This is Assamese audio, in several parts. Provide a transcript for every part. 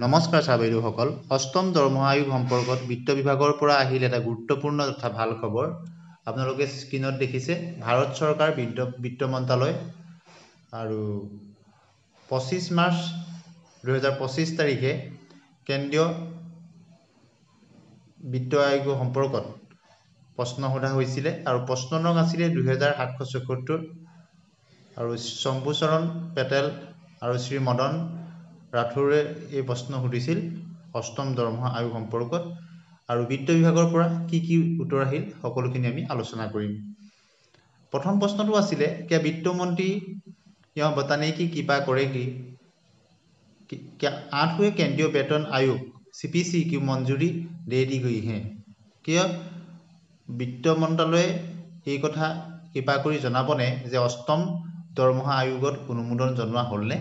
নমস্কাৰ ছাৰ-বাইদেউসকল। অষ্টম দৰমহা আয়োগ সম্পৰ্কত বিত্ত বিভাগৰ পৰা আহিল এটা গুৰুত্বপূৰ্ণ তথা ভাল খবৰ। আপোনালোকে স্ক্ৰীনত দেখিছে ভাৰত চৰকাৰ বিত্ত মন্ত্ৰালয় আৰু 25 মাৰ্চ 2025 তাৰিখে কেন্দ্ৰীয় বিত্ত আয়োগ সম্পৰ্কত প্ৰশ্ন সোধা হৈছিলে আৰু প্ৰশ্ন নং আছিলে 2774 আৰু শম্ভুচৰণ পেটেল আৰু শ্ৰী মদন ৰাথোৰে এই প্ৰশ্ন সুধিছিল অষ্টম দৰমহা আয়োগ সম্পৰ্কত আৰু বিত্ত বিভাগৰ পৰা কি উত্তৰ আহিল সকলোখিনি আমি আলোচনা কৰিম। প্ৰথম প্ৰশ্নটো আছিলে कि वित्त मंत्री यह बताने की कृपा करेगी क्या 8वें केंद्रीय वेतन आयोग CPC की मंजूरी दे दी गई है। किय वित्त मंत्रालये এই কথা कृपा কৰি জনাবনে যে অষ্টম দৰমহা আয়োগত অনুমোদন জনোৱা হ'লনে।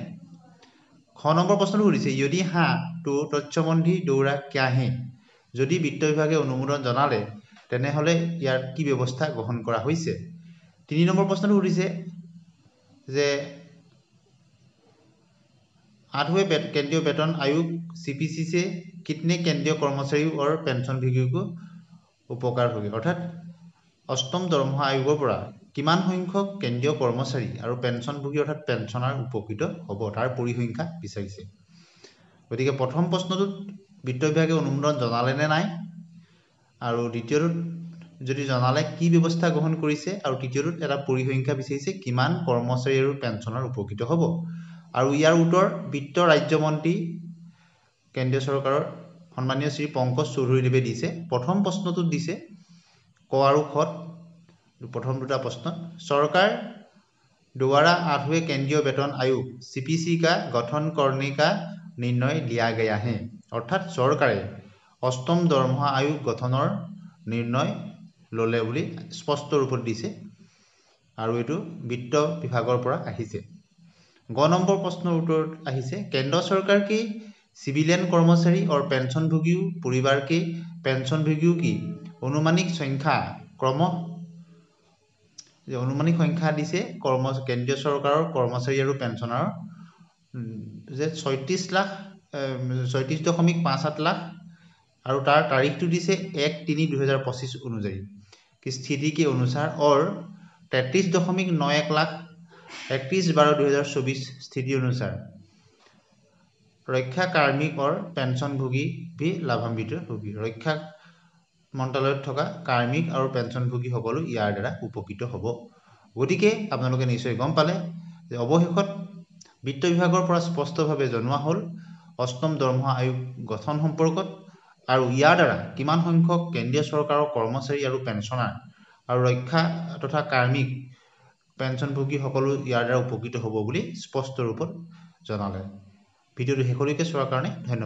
খ নম্বৰ প্ৰশ্নটো সুধিছে यदि हाँ तो তথ্য সম্বন্ধী দৌৰা क्या है। যদি বিত্ত বিভাগে অনুমোদন জনালে তেনেহলে ইয়াৰ কি ব্যৱস্থা গ্ৰহণ কৰা হৈছে। 3 নম্বৰ প্ৰশ্নটো সুধিছে যে 8वें केंद्रीय वेतन आयोग CPC से कितने केंद्रीय कर्मचारियों और पेंशनभोगियों को उपकार होगी। अर्थात অষ্টম দৰমহা আয়োগৰ পৰা কিমান সংখ্যক কেন্দ্ৰীয় কৰ্মচাৰী আৰু পেঞ্চনভোগী অৰ্থাৎ পেঞ্চনাৰ উপকৃত হ'ব তাৰ পৰিসংখ্যা বিচাৰিছে। গতিকে প্ৰথম প্ৰশ্নটোত বিত্ত বিভাগে অনুমোদন জনালে নে নাই আৰু দ্বিতীয়টোত যদি জনালে কি ব্যৱস্থা গ্ৰহণ কৰিছে আৰু তৃতীয়টোত এটা পৰিসংখ্যা বিচাৰিছে কিমান কৰ্মচাৰী আৰু পেঞ্চনাৰ উপকৃত হ'ব আৰু ইয়াৰ উত্তৰ বিত্ত ৰাজ্যমন্ত্ৰী কেন্দ্ৰীয় চৰকাৰৰ সন্মানীয় শ্ৰী পংকজ চৌধুৰীদেৱে দিছে। প্ৰথম প্ৰশ্নটোত দিছে ক और ख प्रथम दुटा प्रश्न सरकार द्वारा 8वें केंद्रीय वेतन आयोग CPC का गठन करने का निर्णय लिया गया है। अर्थात सरकारे अष्टम दरमहा आयोग गठনৰ निर्णय ললে বুলি স্পষ্ট ৰূপত দিছে আৰু এটো বিত্ত বিভাগৰ পৰা আহিছে। গ নম্বৰ প্ৰশ্নৰ উত্তৰত আহিছে केंद्र सरकार के सिविलियन कर्मचारी और पेंशनभोगी परिवार के पेंशनभोगियों की अनुमानिक संख्या दिছে केंद्रीय सरकारों कर्मचारी और पेंशनार जे 36.58 लाख और तार तारीख तो दिसे 1/3/2025 अनुजाई की स्थिति के अनुसार और 33.91 लाख 31/12/2024 स्थिति अनुसार रक्षा कार्मिक और पेंशनभोगी भी लाभान्वित होगी। रक्षा মন্ত্ৰালয়ত থকা কাৰ্মিক আৰু পেঞ্চনভোগী সকলো ইয়াৰ দ্বাৰা উপকৃত হ'ব। গতিকে আপোনালোকে নিশ্চয় গম পালে যে অৱশেষত বিত্ত বিভাগৰ পৰা স্পষ্টভাৱে জনোৱা হ'ল অষ্টম দৰমহা আয়োগ গঠন সম্পৰ্কত আৰু ইয়াৰ দ্বাৰা কিমান সংখ্যক কেন্দ্ৰীয় চৰকাৰৰ কৰ্মচাৰী আৰু পেঞ্চনাৰ আৰু ৰক্ষা তথা কাৰ্মিক পেঞ্চনভোগী সকলো ইয়াৰ দ্বাৰা উপকৃত হ'ব বুলি স্পষ্ট ৰূপত জনালে। ভিডিঅ'টো শেষলৈকে চোৱাৰ কাৰণে ধন্যবাদ।